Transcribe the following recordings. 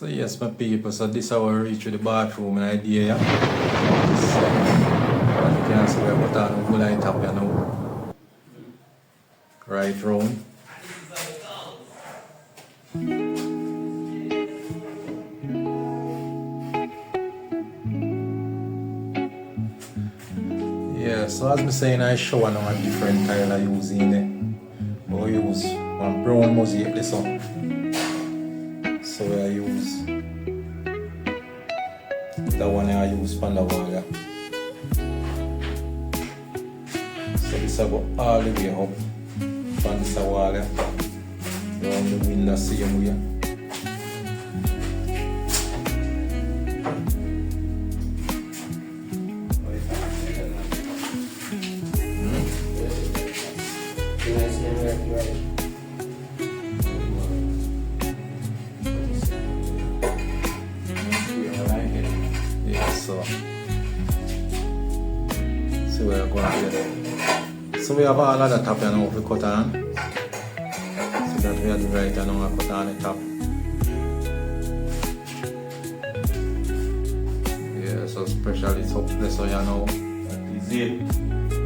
So yes, my people, so this is how we reach the bathroom and idea, yeah. As you can see, we have got on the light up here now. Right round. Yeah, so as I was saying, I show now a different tile I use in it. But we use one brown mosaic this one. So I use the one I use from the wall. Yeah. So this will go all the way up from this wall, yeah. Around the window same way. So we're going to get it. So we have all of the top now we cut on. So that we have the right and now we cut on the top. Yeah, so especially it's up there so you know. That is it.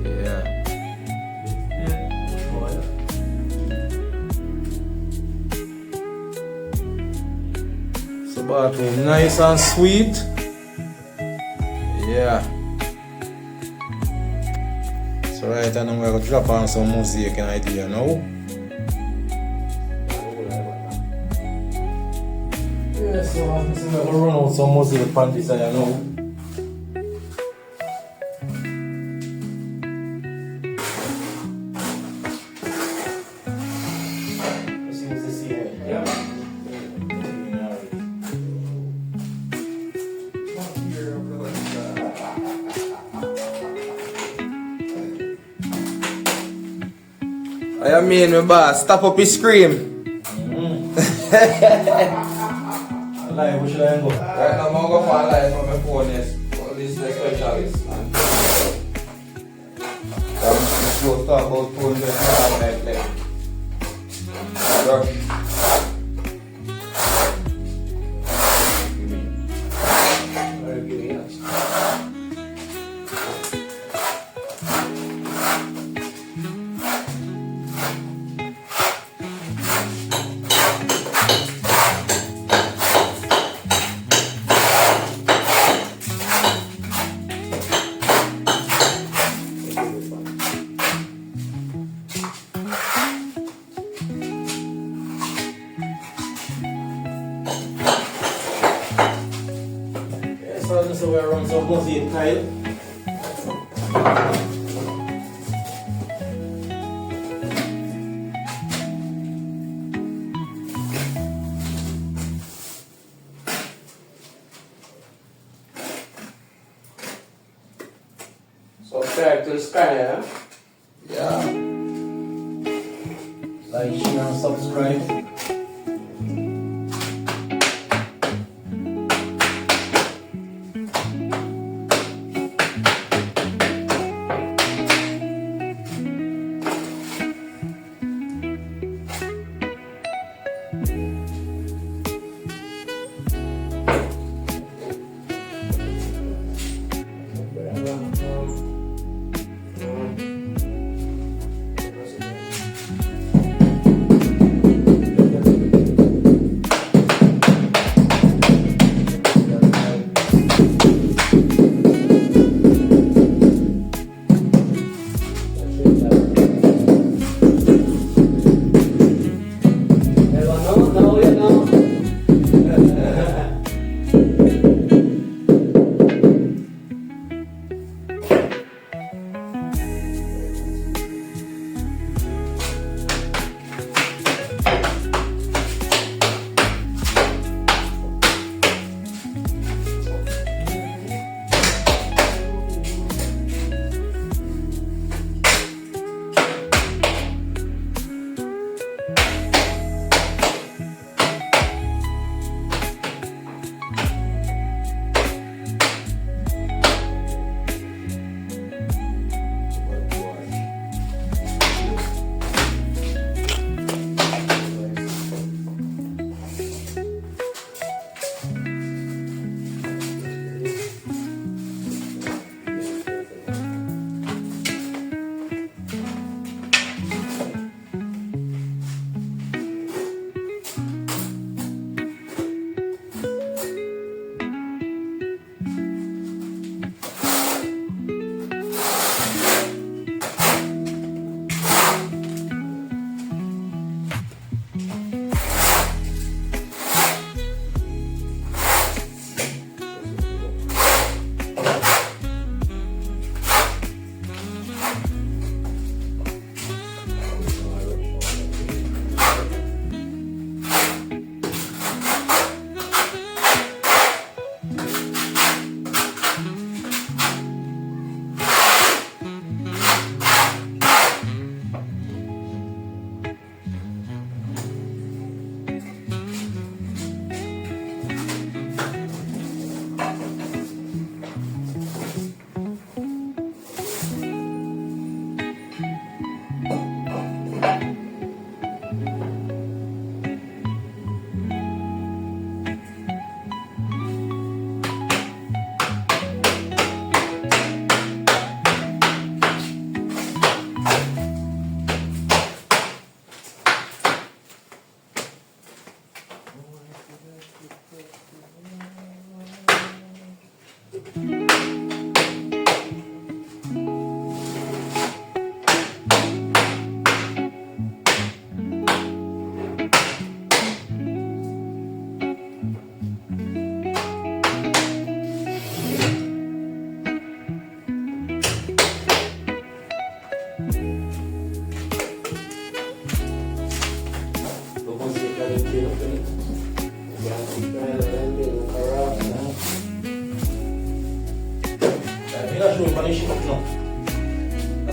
Yeah. So bathroom nice and sweet. Yeah. So right now I'm going to drop on some mosaic and idea now. Yeah, so I'm going to run out some mosaic on this side now. I mean, my boss, stop up his scream. Live, where should I go? Right now, I'm going to go for a live on my phone. All these specialists. I'm supposed to talk about phone like so we run some mosaic tile. Subscribe to the sky, yeah? Yeah. Like, share and subscribe.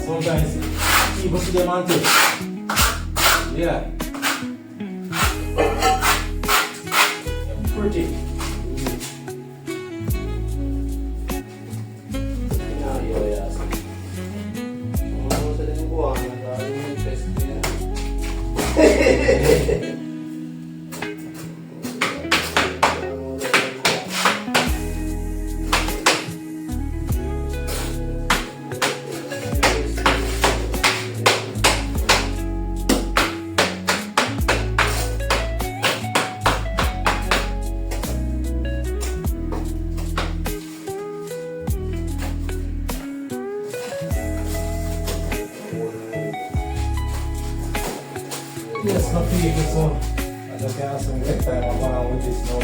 Sometimes people see them on tape. Yeah. Pretty. Yes, no fear, so I just can't some next time I'm going with this now.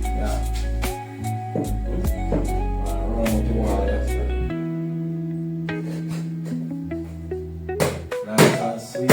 Yeah. Run with the water. Nice and sweet.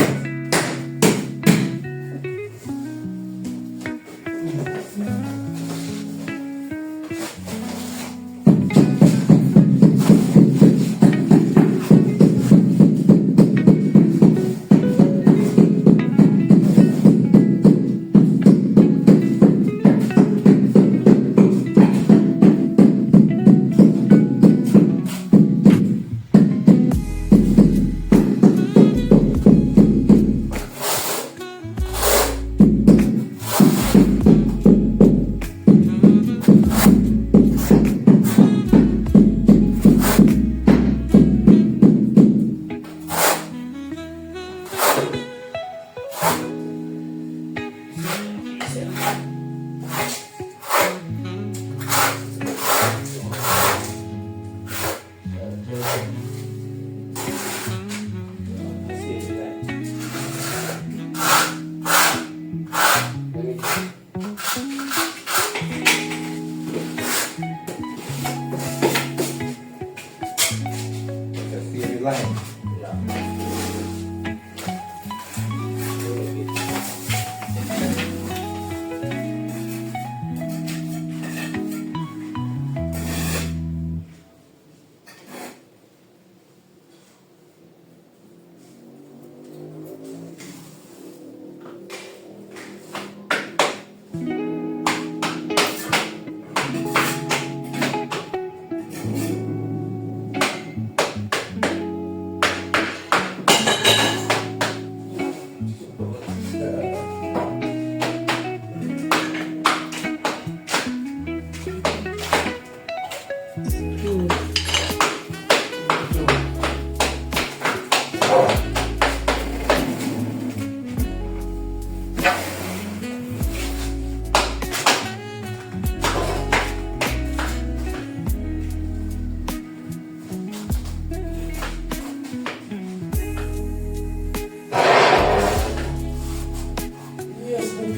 Line.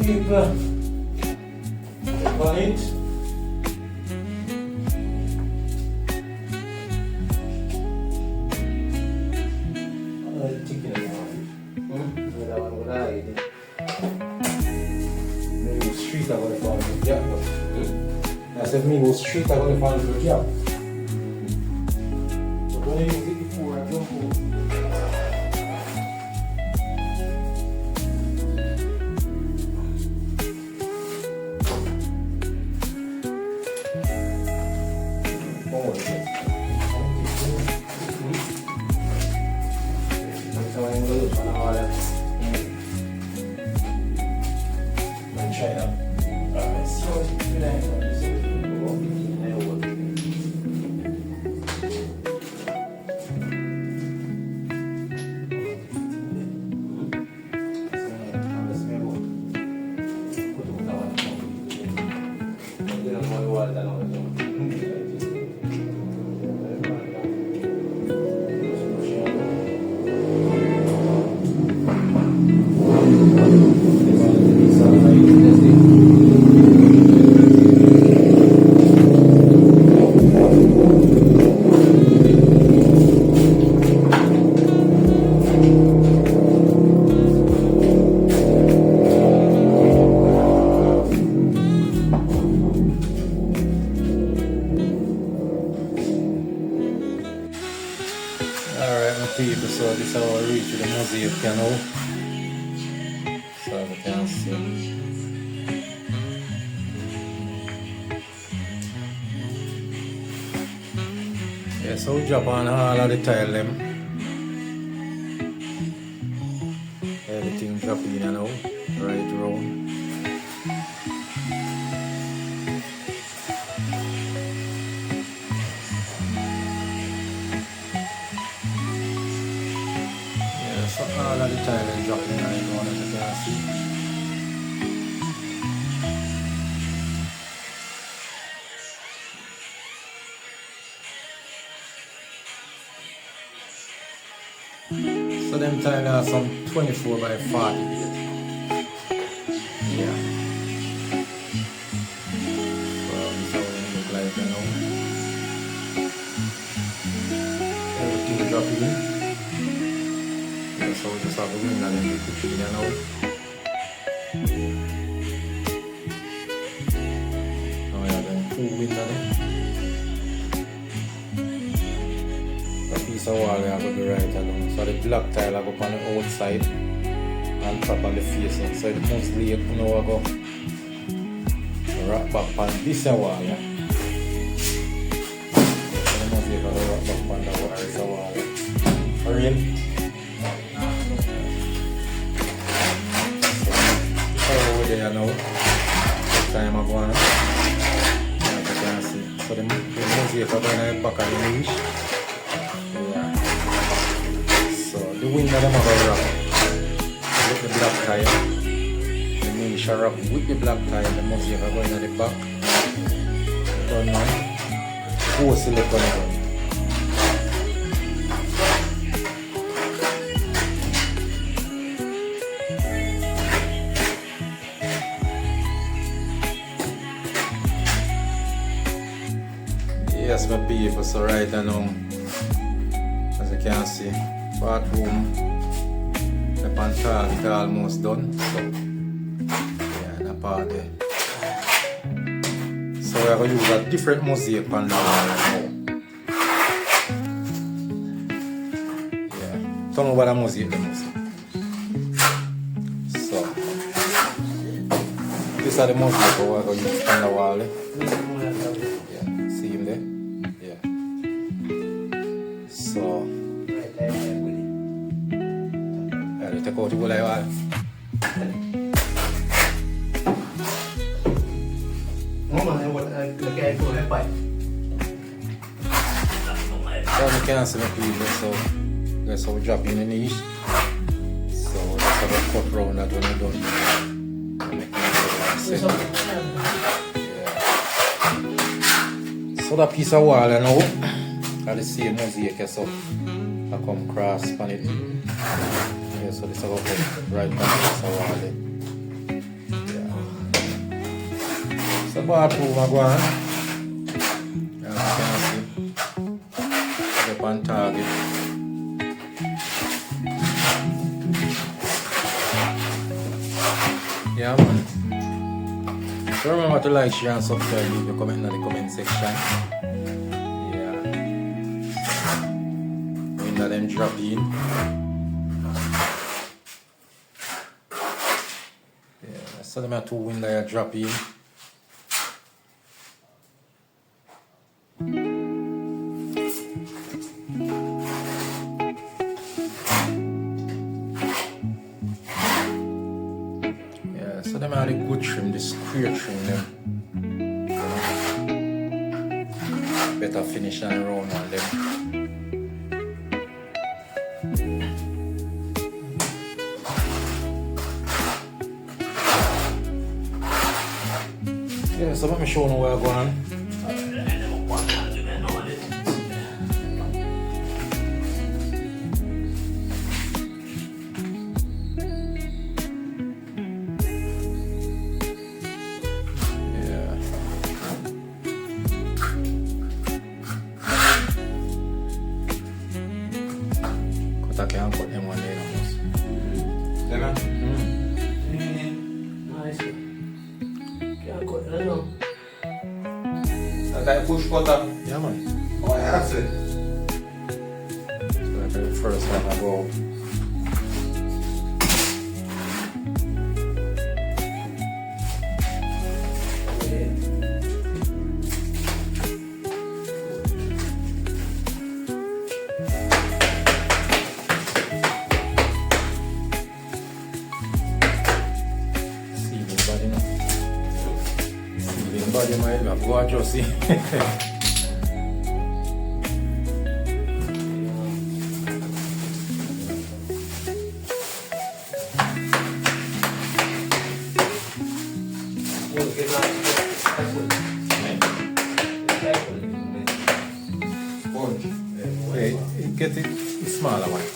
People on it. Maybe street I gonna find the gap. I said maybe street I gonna find the gap. But when I use it before I don't go. China. So Alright my people, so this is how I reach the mosaic now. So as you can see. Yeah, so we drop on all of the tile them. Everything drop in now, right round. So all of the tile is dropping right down as you can see. So them tile are some 24 by 40. Yeah. So this is how it look like now. Everything dropping in. So we just have a window and we put it in now. Now we have them 2 windows there. A piece of wall we have to be right along. So the black tile I go on the outside and top on the facing. So the mostly you know I go wrap back on this wall. Yeah. So the mostly you go wrap back on the wall. Hurry. There now, time I go on, as you can see. So the mosaic are going to back of the niche. Yeah. So the window them are going to wrap with the black tile. The niche are wrap with the black tile. The mosaic are going to the back. Turn on. 4 silicone on. Yes, my people, so right now, as you can see, bathroom, the pantal is almost done, so yeah, that part there. So we are going to use a different mosaic on the wall now. Yeah, turn over the mosaic, So, these are the mosaic we are going to use on the wall. Yeah, see him there? So, take out the whole wall. So you can see my people, so that's how we drop in the niche. So that's how we cut round that when we're done. Yeah. So that piece of wall now, I the same mosaic so I come cross on it. Yeah, so this is how I put right back this wall there. Yeah. So bathroom I go on. As you can see. Up on target. Yeah man. So remember to like, share and subscribe, leave your comment in the comment section. Let them drop in. Yeah, so them are 2 windows drop in. Yeah, so them are the good trim, the square trim them. Better finish and round on them. Yeah, so let me show you where I'm going. Yeah. Because I can't put them one day almost. Lemon? Nice. Can't cut that now. That push cutter? Yeah man. Oh, I have it. So I the first time I go out. Body might have go and just see. Get it smaller one.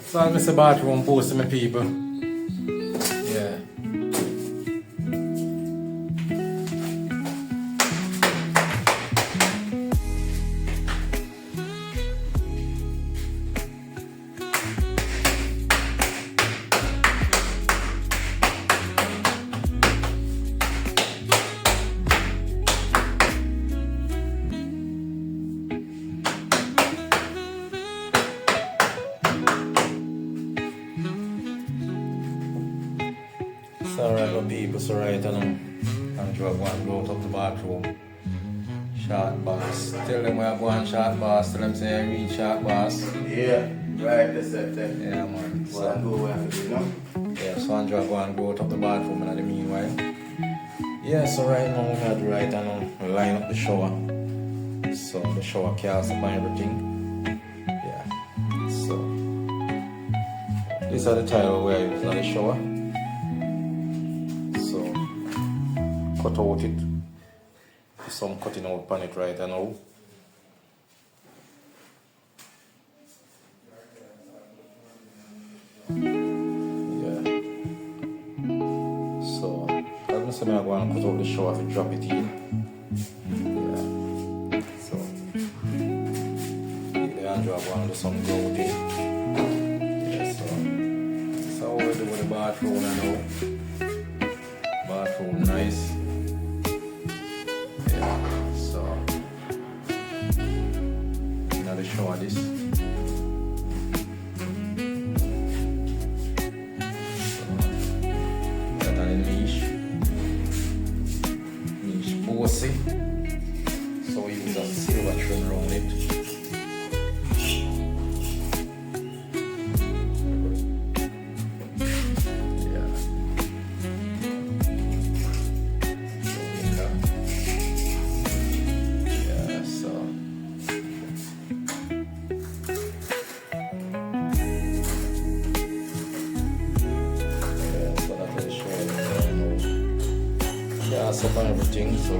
So I miss a bathroom posting my people. Yeah. Alright, my people, so right now, I'm going to go up the bathroom. Short boss. Tell them where I'm going short boss. Tell them say I read short boss. Yeah, right, that's it. Yeah, man. So I go where I do, you know? Yeah, so I'm going to go up the bathroom in the meanwhile. Yeah, so right now, we're going to right now line up the shower. So the shower cast up and everything. Yeah. So, these are the tile where I use in the shower. Cut out it. Some cutting out on it right now. Yeah. So I'm just gonna go and cut out the shower and drop it in. Yeah. So the Andrew are going to do some grouting. Yeah, so what we do with the bathroom now. Bathroom nice. Show this. That are niche bossy. So we use a silver trim around it. Up and everything, so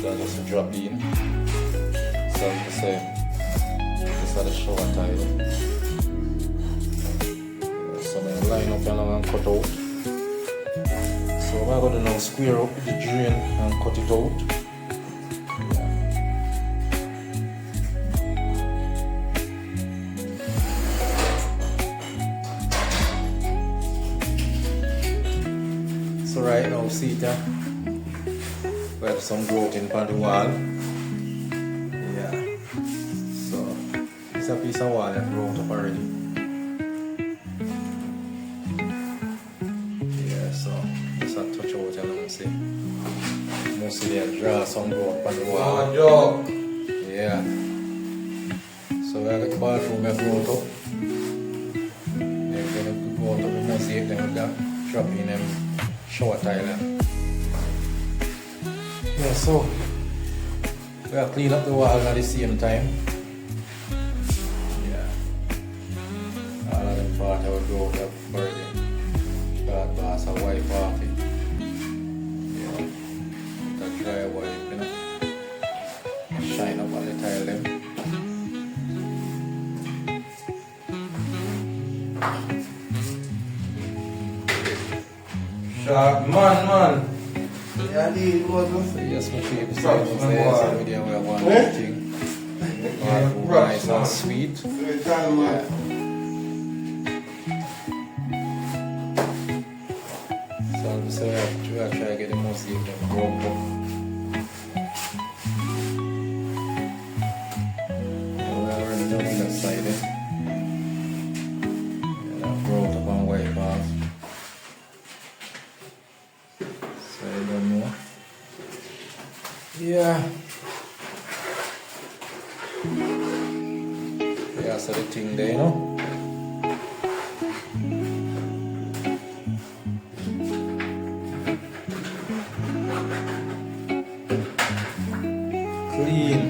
that's just a drop in. So as I say, this is the shower tile. So I'm going to line up and cut out. So I'm going to now square up the drain and cut it out. So right now, see that. We have some grouting on the wall. Yeah. So it's a piece of wall that wrote up already. Yeah, so just a touch out and I'm see. Mostly I draw some grout on the wall. Yeah. So we have the bathroom that wrote up. Then we're gonna go out of the mosaic, then we're gonna drop in them shower tile. Yeah, so we have cleaned up the wall at the same time. Yeah. All of them part I would go out of burden. Short bass a wipe off it. Yeah. That dry wipe, you know. Shine up on the tile them. Sharp man. Yeah, so yes, my people, so video we have one thing. Nice and sweet. Yeah. So I'm just going to try to get the most of them broke up. down on that side. Yeah, brought up on white path. Side down more. Yeah. Yeah, so the thing there, you know. Clean.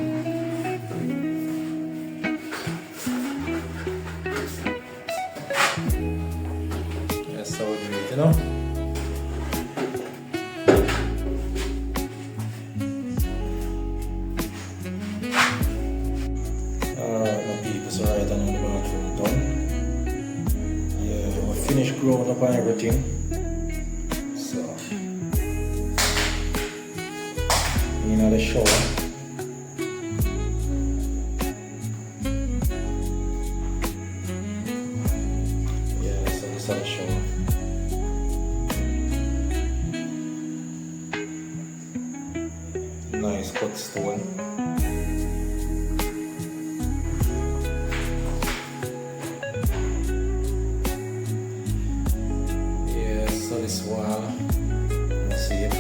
That's how we do it, you know. Alright, my people, so right, I know the bathroom done. Yeah, we finished growing up and everything. So, you know, the shower. Yeah, so this is the shower. Nice cut stone. So this wall, let's see it.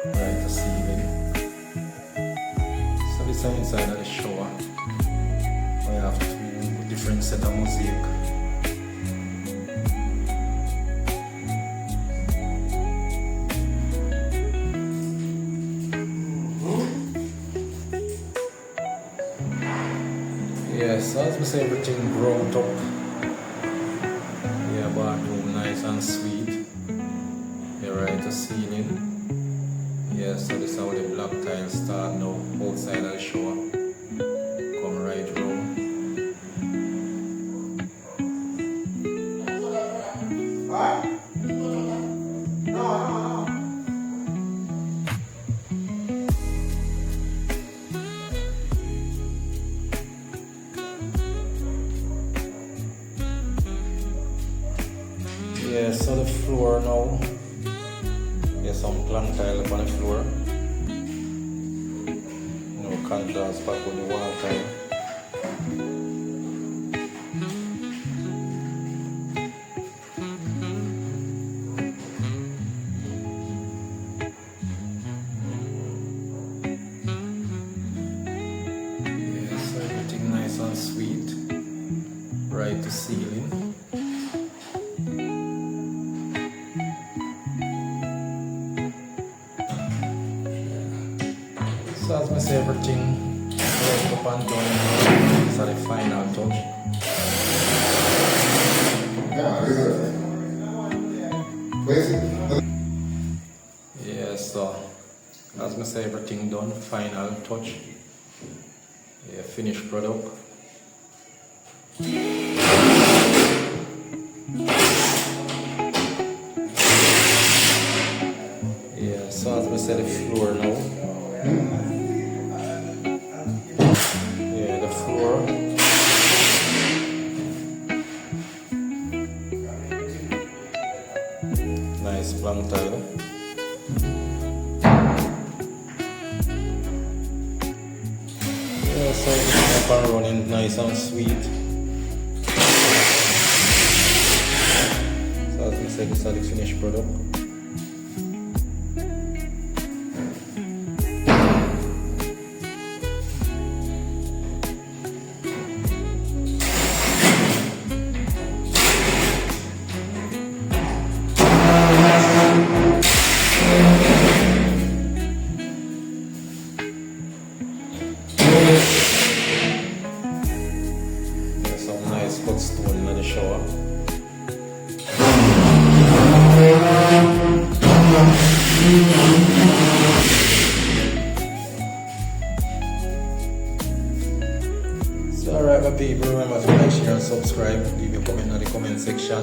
Right, the ceiling. So this is inside of the shower. We have two different set of mosaic. Yes, so as we say, everything grown up. Yeah, bathroom nice and sweet. Yeah, right, the ceiling. Yeah, so this is how the black tiles start now outside of the shower. Come right round. Yeah, so the floor now. Yeah, some plank tile up on the floor. No contrast back with the wall tile. Yeah, so everything nice and sweet. Right to ceiling. So as I say, everything right up and done. These are the final touch. Yeah, so as I say, everything done. Final touch. Yeah, finished product. Yeah, so as I say, the floor now. Yeah, the floor. Nice plank tile. Yeah, so it's up and running nice and sweet. So as we said, this is the finished product. There's some nice cut stone in the shower. So alright my people, remember to like, share and subscribe. Leave your comment in the comment section.